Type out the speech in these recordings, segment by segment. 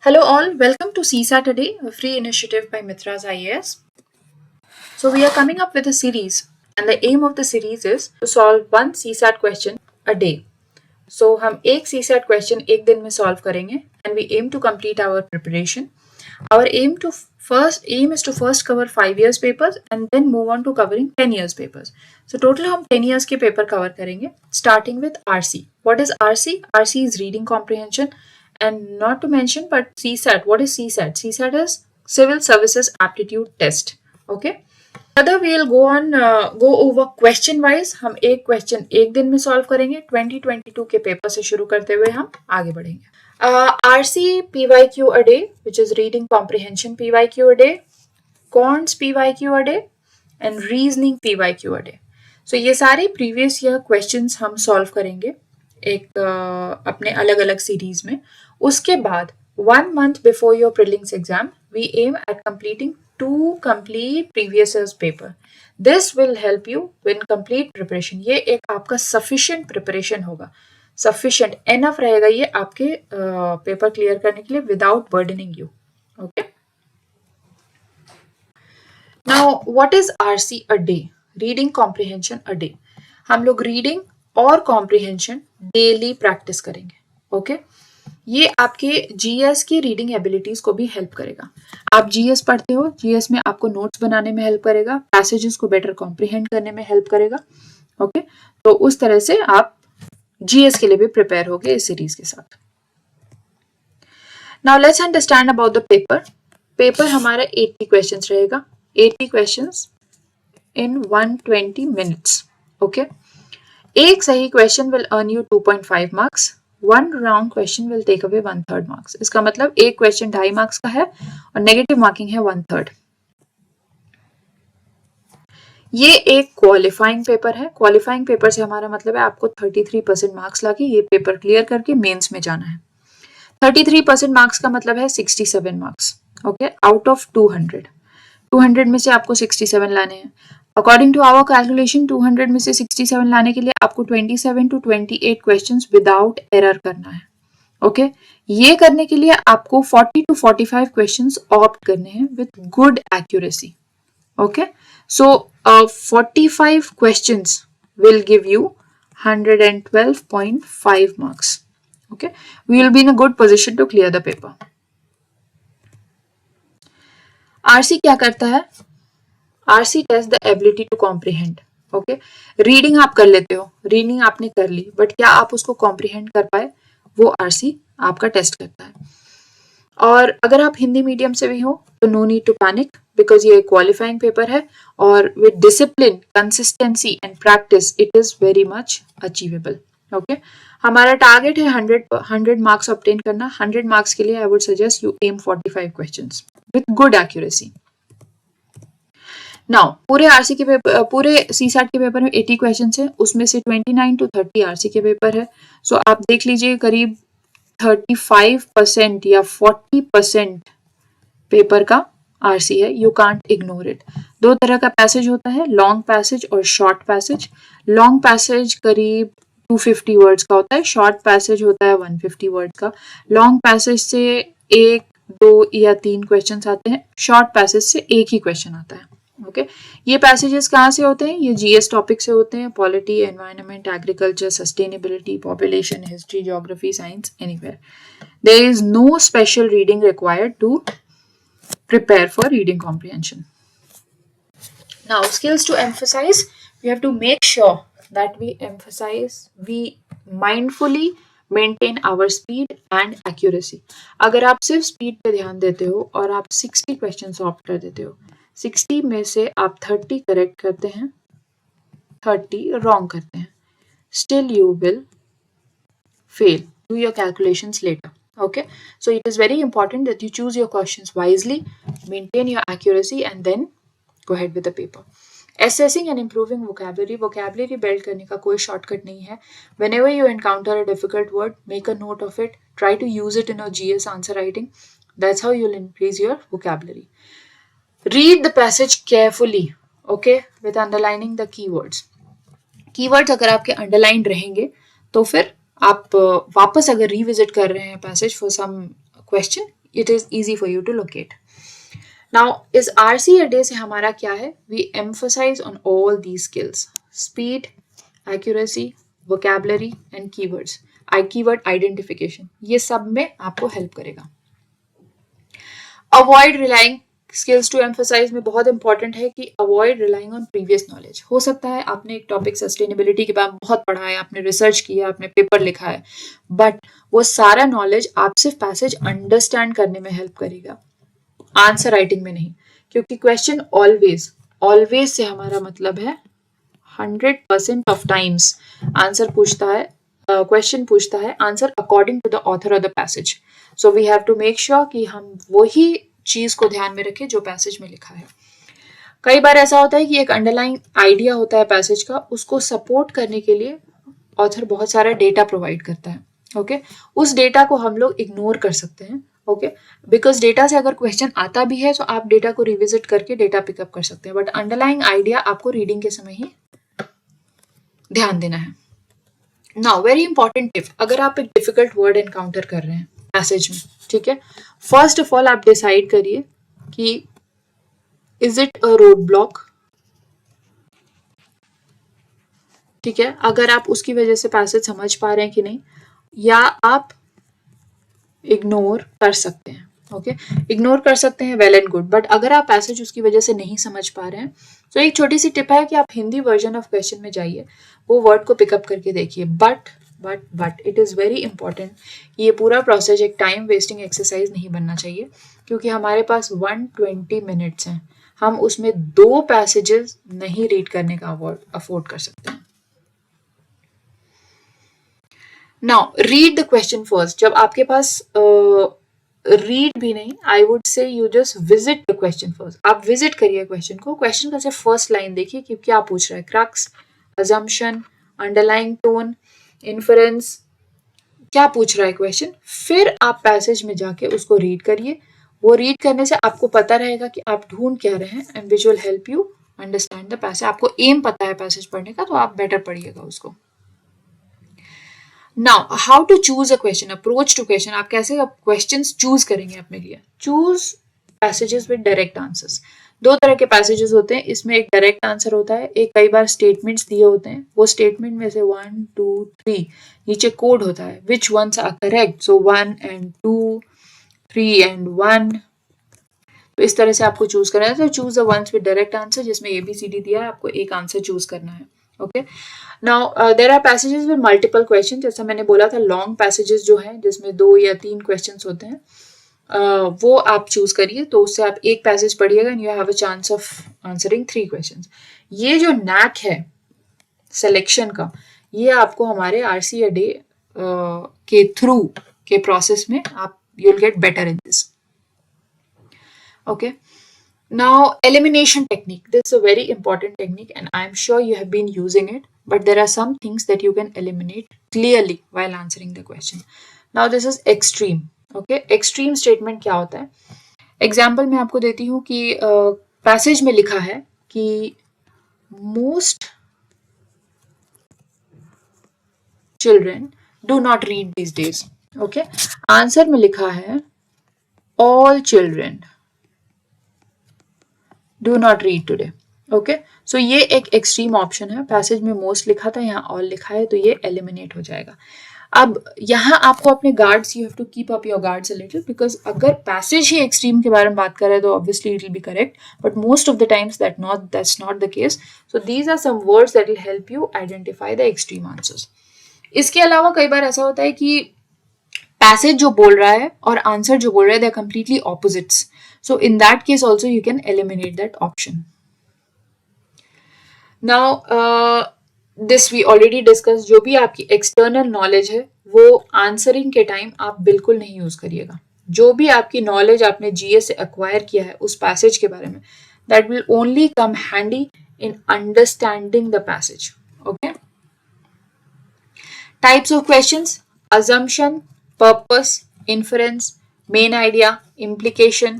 Hello all, welcome to CSAT Today, a free initiative by Mitras IAS. So we are coming up with a series and the aim of the series is to solve one CSAT question a day. So हम एक CSAT question एक दिन में solve करेंगे and we aim to complete our preparation. Our aim is to first cover 5 years papers and then move on to covering 10 years papers. So total हम 10 years के paper cover करेंगे starting with RC. What is RC? RC is reading comprehension. And not to mention, but CSAT. What is CSAT? CSAT is Civil Services Aptitude Test. Okay. Further, we'll go over question wise. हम एक question एक दिन में solve करेंगे. 2022 के paper से शुरू करते हुए हम आगे बढ़ेंगे. RC PYQ a day, which is Reading Comprehension PYQ a day, Cons PYQ a day, and Reasoning PYQ a day. So ये सारे previous year questions हम solve करेंगे एक अपने अलग अलग सीरीज में. उसके बाद 1 month before your prelims exam, we aim at completing 2 complete previous year's paper. This will help you in complete preparation. ये एक आपका sufficient preparation होगा. Sufficient enough रहेगा ये आपके पेपर क्लियर करने के लिए without burdening you. Okay. Now, what is RC a day? Reading comprehension a day. हम लोग रीडिंग और कॉम्प्रिहेंशन डेली प्रैक्टिस करेंगे. ओके ये आपके जीएस की रीडिंग एबिलिटीज को भी हेल्प करेगा. आप जीएस पढ़ते हो, जीएस में आपको नोट्स बनाने में हेल्प करेगा, पैसेजेस को बेटर कॉम्प्रिहेंड करने में हेल्प करेगा. ओके तो उस तरह से आप जीएस के लिए भी प्रिपेयर होगे इस सीरीज के साथ. Now let's understand about the paper. Paper हमारा 80 क्वेश्चंस रहेगा. 80 क्वेश्चंस in 120 minutes. Okay. एक सही question will earn you 2.5 marks. One wrong question will take away 1/3 marks. इसका मतलब एक क्वेश्चन 2.5 मार्क्स का है और नेगेटिव मार्किंग है 1/3. ये एक क्वालिफाइंग पेपर है. क्वालिफाइंग पेपर से हमारा मतलब है आपको 33% मार्क्स लाके ये पेपर क्लियर करके मेंस में जाना है. 33% मार्क्स का मतलब है 67 मार्क्स. ओके आउट ऑफ 200 में से आपको 67 लाने हैं. अकॉर्डिंग टू आवर कैलकुलेशन 200 में से 67 लाने के लिए आपको 27 to 28 क्वेश्चंस विदाउट एरर करना है. ओके ये करने के लिए आपको 40 to 45 क्वेश्चंस ऑप्ट करने हैं with good accuracy. Okay so 45 questions will give you 112.5 marks. Okay we will be in a good position to clear the paper. RC क्या करता है? RC test the ability to comprehend. Okay reading आप कर लेते हो, reading आपने कर ली, but क्या आप उसको कॉम्प्रिहेंड कर पाए, वो RC आपका टेस्ट करता है. और अगर आप हिंदी मीडियम से भी हो तो no need to panic because ये क्वालिफाइंग पेपर है और with discipline, consistency and practice it is very much achievable. Okay हमारा टारगेट है 100 मार्क्स ऑब्टेन करना. 100 मार्क्स के लिए I would suggest you aim 45 questions with good accuracy. Now पूरे RC के पेपर, पूरे सीसैट के पेपर में 80 क्वेश्चन है, उसमें से 29 to 30 आरसी के पेपर है. सो आप देख लीजिए करीब 35% या 40% पेपर का आरसी है. You can't ignore it. 2 तरह का पैसेज होता है, लॉन्ग पैसेज और शॉर्ट पैसेज. लॉन्ग पैसेज करीब 250 वर्ड्स का होता है, शॉर्ट पैसेज होता है 150 वर्ड का. लॉन्ग पैसेज से 1, 2 या 3 क्वेश्चन आते हैं, शॉर्ट पैसेज से 1 ही क्वेश्चन आता है. ओके ये पैसेजेस कहाँ से होते हैं? ये जीएस टॉपिक से होते हैं. Polity, environment, agriculture, sustainability, population, history, geography, science, anywhere. There is no special reading required to prepare for reading comprehension. Now skills to emphasise. We have to make sure that we mindfully maintain our speed and accuracy. अगर आप सिर्फ speed पे ध्यान देते हो और आप 60 question solve कर देते हो, 60 में से आप 30 करेक्ट करते हैं, 30 रॉन्ग करते हैं, still you will fail. Do your calculations later. Okay, so it is very important that you choose your questions wisely, maintain your accuracy and then go ahead with the paper. Assessing and improving vocabulary. Vocabulary build करने का कोई shortcut नहीं है. Whenever you encounter a difficult word, make a note of it. Try to use it in your GS answer writing. That's how you'll increase your vocabulary. Read the passage carefully, okay, with underlining the keywords. Keywords अगर आपके underlined रहेंगे तो फिर आप वापस अगर revisit कर रहे हैं passage for some question, it is easy for you to locate. Now इस RCA से हमारा क्या है? We emphasize on all these skills: speed, accuracy, vocabulary and keywords. Keyword identification, ये सब में आपको हेल्प करेगा. Avoid relying skills to emphasise में बहुत इंपॉर्टेंट है कि avoid relying on previous knowledge. हो सकता है आपने एक टॉपिक सस्टेनेबिलिटी के बारे में बहुत पढ़ा है, आपने रिसर्च किया, आपने पेपर लिखा है, बट वो सारा नॉलेज आप सिर्फ पैसेज अंडरस्टैंड करने में हेल्प करेगा, आंसर राइटिंग में नहीं. क्योंकि क्वेश्चन ऑलवेज, ऑलवेज से हमारा मतलब है 100% ऑफ टाइम्स आंसर पूछता है, क्वेश्चन पूछता है answer according to the author of the passage. So we have to make sure कि हम वही चीज को ध्यान में रखें जो पैसेज में लिखा है. कई बार ऐसा होता है कि एक अंडरलाइन आइडिया होता है पैसेज का, उसको सपोर्ट करने के लिए ऑथर बहुत सारा डेटा प्रोवाइड करता है. ओके उस डेटा को हम लोग इग्नोर कर सकते हैं. ओके बिकॉज डेटा से अगर क्वेश्चन आता भी है तो आप डेटा को रिविजिट करके डेटा पिकअप कर सकते हैं, बट अंडरलाइंग आइडिया आपको रीडिंग के समय ही ध्यान देना है. नाउ वेरी इंपॉर्टेंट टिप, अगर आप एक डिफिकल्ट वर्ड एनकाउंटर कर रहे हैं पैसेज में, ठीक है, फर्स्ट ऑफ ऑल आप डिसाइड करिए कि is it a road block. ठीक है, अगर आप उसकी वजह से पैसेज समझ पा रहे हैं कि नहीं, या आप इग्नोर कर सकते हैं. ओके इग्नोर कर सकते हैं, वेल एंड गुड, बट अगर आप पैसेज उसकी वजह से नहीं समझ पा रहे हैं तो एक छोटी सी टिप है कि आप हिंदी वर्जन ऑफ क्वेश्चन में जाइए, वो वर्ड को पिकअप करके देखिए. But it is very important, ये पूरा प्रोसेस एक टाइम वेस्टिंग एक्सरसाइज नहीं बनना चाहिए, क्योंकि हमारे पास 120 मिनट्स हैं, हम उसमें 2 पैसेजेस नहीं रीड करने का अफोर्ड कर सकते हैं. Now read the question first. जब आपके पास रीड भी नहीं, I would say you just visit the question first. आप विजिट करिए क्वेश्चन को, क्वेश्चन का सिर्फ फर्स्ट लाइन देखिए कि क्या पूछ रहा है. Crux, assumption, underlying tone, inference, क्या पूछ रहा है क्वेश्चन. फिर आप पैसेज में जाके उसको रीड करिए. वो रीड करने से आपको पता रहेगा कि आप ढूंढ क्या रहे हैं, and which will help you understand the passage. आपको एम पता है पैसेज पढ़ने का, तो आप बेटर पढ़िएगा उसको. Now how to choose a question, approach to question. आप कैसे क्वेश्चन चूज करेंगे अपने लिए. Choose passages with direct answers. 2 तरह के पैसेजेस होते हैं, इसमें एक डायरेक्ट आंसर होता है, एक कई बार स्टेटमेंट्स दिए होते हैं, वो स्टेटमेंट में से 1 2 3 नीचे कोड होता है, which ones are correct, so 1 and 2 3 and 1. तो इस तरह से आपको चूज करना है. तो choose the ones with direct answer, जिसमें ABCD दिया है, आपको एक आंसर चूज करना है. Okay now there are passages with multiple question. जैसा मैंने बोला था, लॉन्ग पैसेजेस जो हैं जिसमें 2 या 3 क्वेश्चंस होते हैं, वो आप चूज करिए, तो उससे आप एक पैसेज पढ़िएगा and you have a chance of answering 3 questions. ये जो नैक है सिलेक्शन का, ये आपको हमारे RCA डे के थ्रू के प्रोसेस में आप you will get better in this. Okay, now elimination technique. This is a very important technique and I am sure you have been using it, but there are some things that you can eliminate clearly while answering the question. Now this is extreme. Okay, extreme statement क्या होता है. Example मैं आपको देती हूँ कि passage में लिखा है कि most children do not read these days. Okay, answer में लिखा है all children do not read today. Okay so ये एक एक्सट्रीम ऑप्शन है. पैसेज में मोस्ट लिखा था, यहाँ ऑल लिखा है, तो ये एलिमिनेट हो जाएगा. अब यहाँ आपको अपने guards, you have to keep up your guards a little, because अगर पैसेज ही एक्सट्रीम के बारे में बात कर रहे हैं तो obviously it will be correct, but most of the times that's not the case. So these are some words that will help you identify the extreme answers. इसके अलावा कई बार ऐसा होता है कि पैसेज जो बोल रहा है और आंसर जो बोल रहा है, they are completely opposites. So in that case also you can eliminate that option. Now this we already discussed. जो भी आपकी external knowledge है वो answering के टाइम आप बिल्कुल नहीं यूज करिएगा. जो भी आपकी knowledge आपने GS से acquire किया है उस passage के बारे में, that will only come handy in understanding the passage. Okay. Types of questions: assumption, purpose, inference, main idea, implication,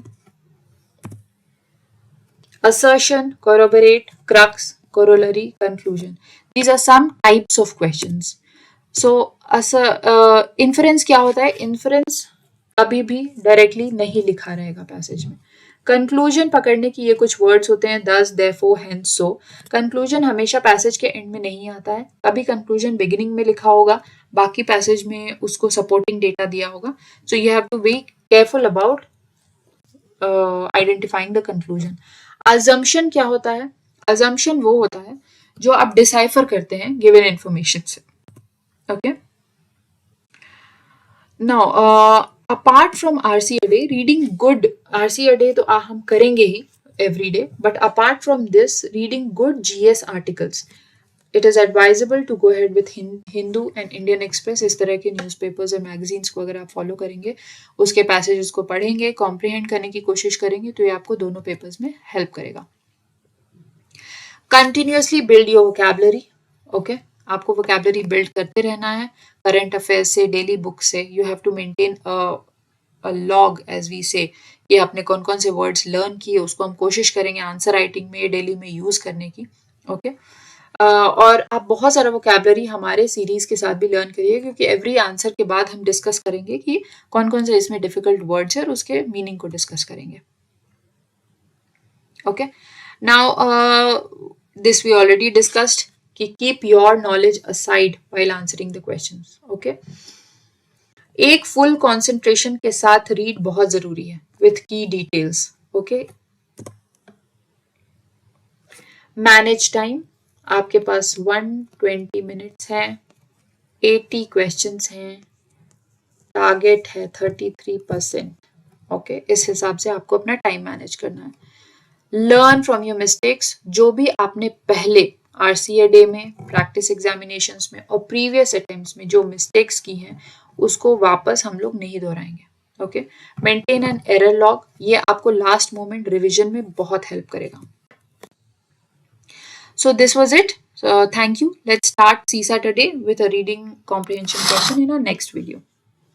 assertion, corroborate, crux, corollary, conclusion. These are some types of questions. So inference क्या होता है? Inference कभी भी directly नहीं लिखा रहेगा passage में। Conclusion पकड़ने की ये कुछ वर्ड्स होते हैं, thus, therefore, hence, so। Conclusion हमेशा पैसेज के एंड में नहीं आता है, कभी कंक्लूजन बिगिनिंग में लिखा होगा, बाकी पैसेज में उसको सपोर्टिंग डेटा दिया होगा। So you have to be careful about identifying the conclusion. Assumption क्या होता है? अजम्पशन वो होता है जो आप डिसाइफर करते हैं गिवन इंफॉर्मेशन से। Okay, now apart from RCA day, reading good RCA day तो हम करेंगे ही every day, but apart from this, reading good GS articles, it is advisable to go ahead with Hindu and Indian Express. इस तरह के newspapers और magazines को अगर आप फॉलो करेंगे, उसके पैसेजेस को पढ़ेंगे, कॉम्प्रिहेंड करने की कोशिश करेंगे, तो ये आपको दोनों पेपर्स में हेल्प करेगा। Continuously build your vocabulary. Okay, आपको वोकैबुलरी बिल्ड करते रहना है, करंट अफेयर्स से, डेली बुक से। You have to maintain a log as we say, कि आपने कौन कौन से वर्ड्स लर्न किए, उसको हम कोशिश करेंगे आंसर राइटिंग में, डेली में यूज करने की। ओके, और आप बहुत सारा वोकैबुलरी हमारे सीरीज के साथ भी लर्न करिए, क्योंकि एवरी आंसर के बाद हम डिस्कस करेंगे कि कौन कौन से इसमें डिफिकल्ट वर्ड्स है और उसके मीनिंग को डिस्कस करेंगे। Okay, now this we already discussed कि keep your knowledge aside while answering the questions. Okay, एक full concentration के साथ read बहुत जरूरी है with key details. Okay, manage time, आपके पास 120 minutes है, 80 questions हैं, टारगेट है 33%। ओके, इस हिसाब से आपको अपना टाइम मैनेज करना है। लर्न फ्रॉम योर मिस्टेक्स, जो भी आपने पहले RCA डे में, प्रैक्टिस एग्जामिनेशंस में और प्रीवियस अटेम्प्ट्स में जो मिस्टेक्स की हैं, उसको वापस हम लोग नहीं दोहराएंगे। Okay, maintain an error log, ये आपको लास्ट मोमेंट रिवीजन में बहुत हेल्प करेगा। So this was it. Thank you. Let's start CSAT a day with a reading comprehension question in our next video.